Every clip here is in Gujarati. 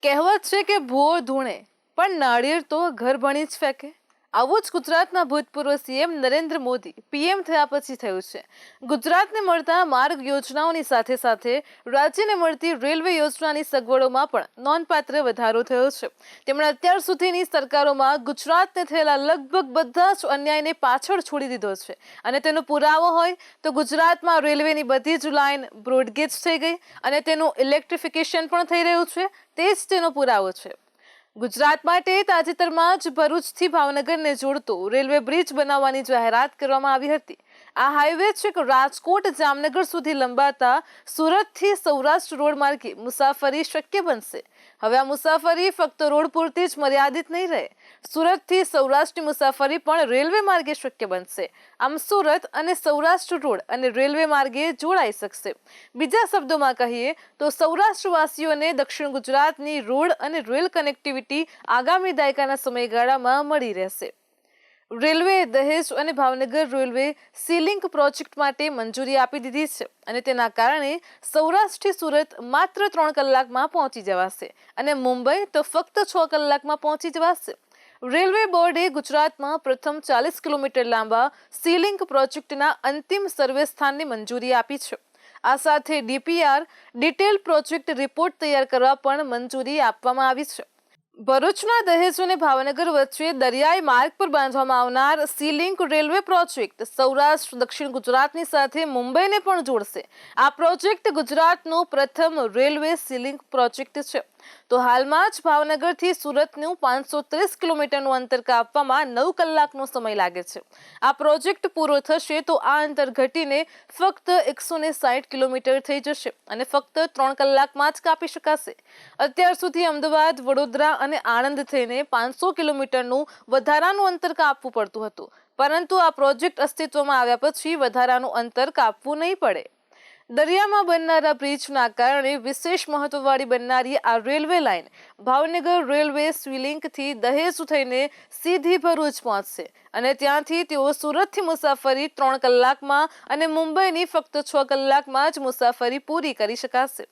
કહેવત છે કે ભૂવો ધૂણે પણ નાળિયેર તો ઘર ભણી જ ફેંકે. આવું જ ગુજરાતના ભૂતપૂર્વ સીએમ નરેન્દ્ર મોદી પીએમ થયા પછી થયું છે. ગુજરાતને મળતા માર્ગ યોજનાઓની સાથે સાથે રાજ્યને મળતી રેલવે યોજનાની સગવડોમાં પણ નોંધપાત્ર વધારો થયો છે. તેમણે અત્યાર સુધીની સરકારોમાં ગુજરાતને થયેલા લગભગ બધા જ અન્યાયને પાછળ છોડી દીધો છે અને તેનો પુરાવો હોય તો ગુજરાતમાં રેલવેની બધી જ લાઇન બ્રોડગેજ થઈ ગઈ અને તેનું ઇલેક્ટ્રિફિકેશન પણ થઈ રહ્યું છે. તે જ તેનો પુરાવો છે. ગુજરાત માટે તાજેતરમાં જ ભરૂચથી ભાવનગરને જોડતો રેલવે બ્રિજ બનાવવાની જાહેરાત કરવામાં આવી હતી. આ હાઈવે છેક રાજકોટ જામનગર સુધી લંબાતા સુરતથી સૌરાષ્ટ્ર રોડ માર્ગે મુસાફરી શક્ય બનશે. હવે આ મુસાફરી ફક્ત રોડ પૂરતી જ મર્યાદિત નહીં રહે. સુરતથી સૌરાષ્ટ્રની મુસાફરી પણ રેલવે માર્ગે શક્ય બનશે. આમ સુરત અને સૌરાષ્ટ્ર રોડ અને રેલવે માર્ગે જોડાઈ શકશે. બીજા શબ્દોમાં કહીએ તો સૌરાષ્ટ્રવાસીઓને દક્ષિણ ગુજરાતની રોડ અને રેલ કનેક્ટિવિટી આગામી દાયકાના સમયગાળામાં મળી રહેશે. રેલવે દહેજ અને Bhavnagar railway sea link project માટે મંજૂરી આપી દીધી છે અને તેના કારણે સૌરાષ્ટ્રથી સુરત માત્ર 3 કલાકમાં પહોંચી જવાશે અને મુંબઈ તો ફક્ત 6 કલાકમાં પહોંચી જવાશે. રેલવે બોર્ડે ગુજરાતમાં પ્રથમ 40 કિલોમીટર લાંબા સી લિંક પ્રોજેક્ટના અંતિમ સર્વે સ્થાનની મંજૂરી આપી છે. આ સાથે ડીપીઆર ડિટેલ પ્રોજેક્ટ રિપોર્ટ તૈયાર કરવા પણ મંજૂરી આપવામાં આવી છે. ભરૂચના દહેજ અને ભાવનગર વચ્ચે દરિયાઈ માર્ગ પર બાંધવામાં આવનાર sea link railway project Saurashtra દક્ષિણ ગુજરાતની સાથે મુંબઈને પણ જોડશે. આ પ્રોજેક્ટ ગુજરાતનો પ્રથમ રેલવે સી લિંક પ્રોજેક્ટ છે. તો હાલમાં જ ભાવનગરથી સુરતનું 530 કિલોમીટરનું અંતર કાપવામાં 9 કલાકનો સમય લાગે છે. આ પ્રોજેક્ટ પૂરો થશે તો આ અંતર ઘટીને ફક્ત 160 કિલોમીટર થઈ જશે અને ફક્ત 3 કલાકમાં જ કાપી શકાશે. અત્યાર સુધી અમદાવાદ, વડોદરા અને આણંદ થઈને 500 કિલોમીટરનું વધારાનું અંતર કાપવું પડતું હતું, પરંતુ આ પ્રોજેક્ટ અસ્તિત્વમાં આવ્યા પછી વધારાનું અંતર કાપવું નહીં પડે. દરિયામાં બનનારા બ્રિજના કારણે વિશેષ મહત્વવાળી બનનારી આ railway line Bhavnagar railway sea લિંકથી દહેજ થઈને સીધી ભરૂચ પહોંચશે અને ત્યાંથી તેઓ સુરતથી મુસાફરી 3 કલાકમાં અને મુંબઈની ફક્ત 6 કલાકમાં જ મુસાફરી પૂરી કરી શકાશે.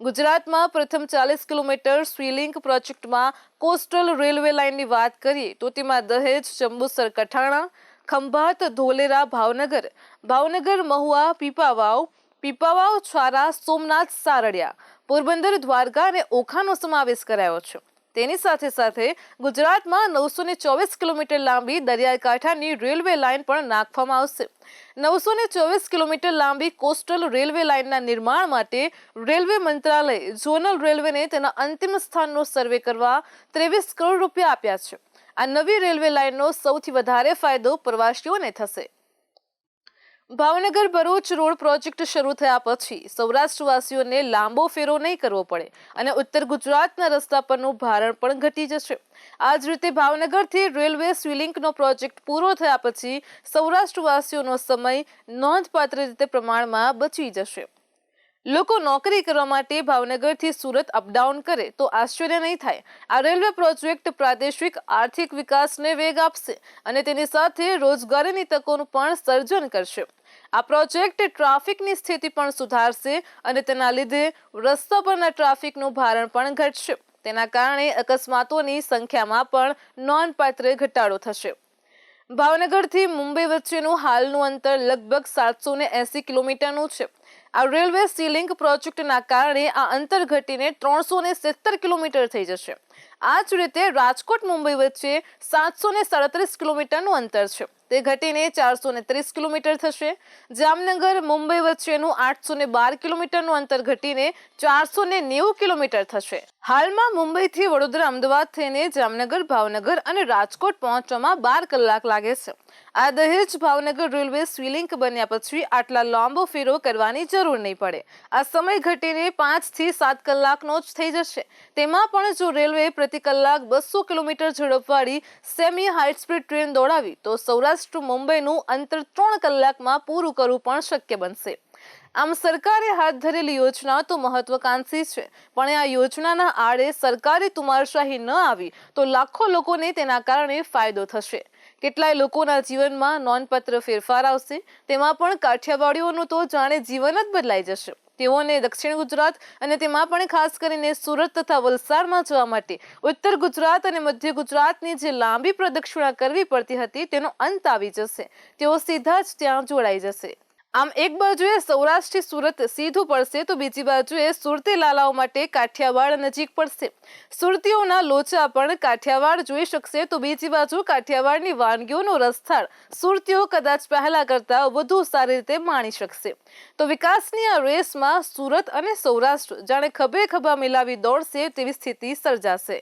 ગુજરાતમાં પ્રથમ 40 કિલોમીટર સી લિંક પ્રોજેક્ટમાં કોસ્ટલ રેલવે લાઇનની વાત કરીએ તો તેમાં દહેજ, જંબુસર, કઠાણા, ખંભાત, ધોલેરા, ભાવનગર, ભાવનગર, મહુવા, પીપાવાવ, છારા, સોમનાથ, સારડિયા, પોરબંદર, દ્વારકા અને ઓખાનો સમાવેશ કરાયો છે. તેની સાથે સાથે ગુજરાતમાં 924 કિલોમીટર લાંબી દરિયાઈ કાંઠાની રેલવે લાઇન પણ નાખવામાં આવશે. 924 કિલોમીટર લાંબી કોસ્ટલ રેલવે લાઇનના નિર્માણ માટે રેલવે મંત્રાલય ઝોનલ રેલવેને તેના અંતિમ સ્થાનનો સર્વે કરવા 23 કરોડ રૂપિયા આપ્યા છે. આ નવી રેલવે લાઇનનો સૌથી વધારે ફાયદો પ્રવાસીઓને થશે. ભાવનગર ભરૂચ રોડ પ્રોજેક્ટ શરૂ થયા પછી સૌરાષ્ટ્રવાસીઓને લાંબો ફેરો નહીં કરવો પડે અને ઉત્તર ગુજરાતના રસ્તા પરનું ભારણ પણ ઘટી જશે. આ જ રીતે ભાવનગરથી રેલવે સી લિંકનો પ્રોજેક્ટ પૂરો થયા પછી સૌરાષ્ટ્રવાસીઓનો સમય નોંધપાત્ર રીતે પ્રમાણમાં બચી જશે. લોકો નોકરી કરવા માટે ભાવનગરથી સુરત અપડાઉન કરે તો આશ્ચર્ય નહીં થાય. આ રેલવે પ્રોજેક્ટ પ્રાદેશિક આર્થિક વિકાસને વેગ આપશે અને તેની સાથે રોજગારીની તકોનું પણ સર્જન કરશે. આ પ્રોજેક્ટ ટ્રાફિકની સ્થિતિ પણ સુધારશે અને તેના લીધે રસ્તા પરના ટ્રાફિકનું ભારણ પણ ઘટશે. તેના કારણે અકસ્માતોની સંખ્યામાં પણ નોંધપાત્ર ઘટાડો થશે. ભાવનગરથી મુંબઈ વચ્ચેનું હાલનું અંતર લગભગ 780 કિલોમીટરનું છે. આ રેલવે સી લિંક પ્રોજેક્ટના કારણે આ અંતર ઘટીને 370 કિલોમીટર થઈ જશે. આ જ રીતે રાજકોટ મુંબઈ વચ્ચે 737 કિલોમીટરનું અંતર છે, તે ઘટીને 430 કિલોમીટર થશે. જામનગર મુંબઈ વચ્ચેનું 812 કિલોમીટરનું અંતર ઘટીને 490 કિલોમીટર થશે. હાલમાં મુંબઈથી વડોદરા, અમદાવાદ થઈને જામનગર, ભાવનગર અને રાજકોટ પહોંચવામાં 12 કલાક લાગે છે. આ દહેજ ભાવનગર રેલવે સી લિંક બન્યા પછી આટલા લાંબો ફેરો કરવાની જરૂર નહીં પડે. આ સમય ઘટીને 5 થી 7 કલાકનો જ થઈ જશે. તેમાં પણ જો રેલવે પ્રતિ કલાક 200 કિલોમીટર ઝડપવાળી સેમી હાઈ સ્પીડ ટ્રેન દોડાવી તો સૌરાષ્ટ્ર મુંબઈનું અંતર 3 કલાકમાં પૂરું કરવું પણ શક્ય બનશે. આમ સરકારે હાથ ધરેલી યોજના તો મહત્વકાંક્ષી છે, પણ આ યોજનાના આડે સરકારી તુમારશાહી ન આવી તો લાખો લોકોને તેના કારણે ફાયદો થશે. કેટલાય લોકોના જીવનમાં નોંધપાત્ર ફેરફાર આવશે. તેમાં પણ કાઠિયાવાડીઓનું તો જાણે જીવન જ બદલાઈ જશે. તેઓને દક્ષિણ ગુજરાત અને તેમાં પણ ખાસ કરીને સુરત તથા વલસાડમાં જવા માટે ઉત્તર ગુજરાત અને મધ્ય ગુજરાતની જે લાંબી પ્રદક્ષિણા કરવી પડતી હતી તેનો અંત આવી જશે. તેઓ સીધા જ ત્યાં જોડાઈ જશે. આમ એક બાજુએ સૌરાષ્ટ્રથી સુરત સીધું પડશે તો બીજી બાજુએ સુરતી લાલાઓ માટે કાઠિયાવાડ નજીક પડશે. સુરતીઓના લોચા પણ કાઠિયાવાડ જોઈ શકશે તો બીજી બાજુ કાઠિયાવાડની વાનગીઓનો રસથાળ સુરતીઓ કદાચ પહેલા કરતા વધુ સારી રીતે માણી શકશે. તો વિકાસની આ રેસમાં સુરત અને સૌરાષ્ટ્ર જાણે ખભે ખભા મિલાવી દોડશે તેવી સ્થિતિ સર્જાશે.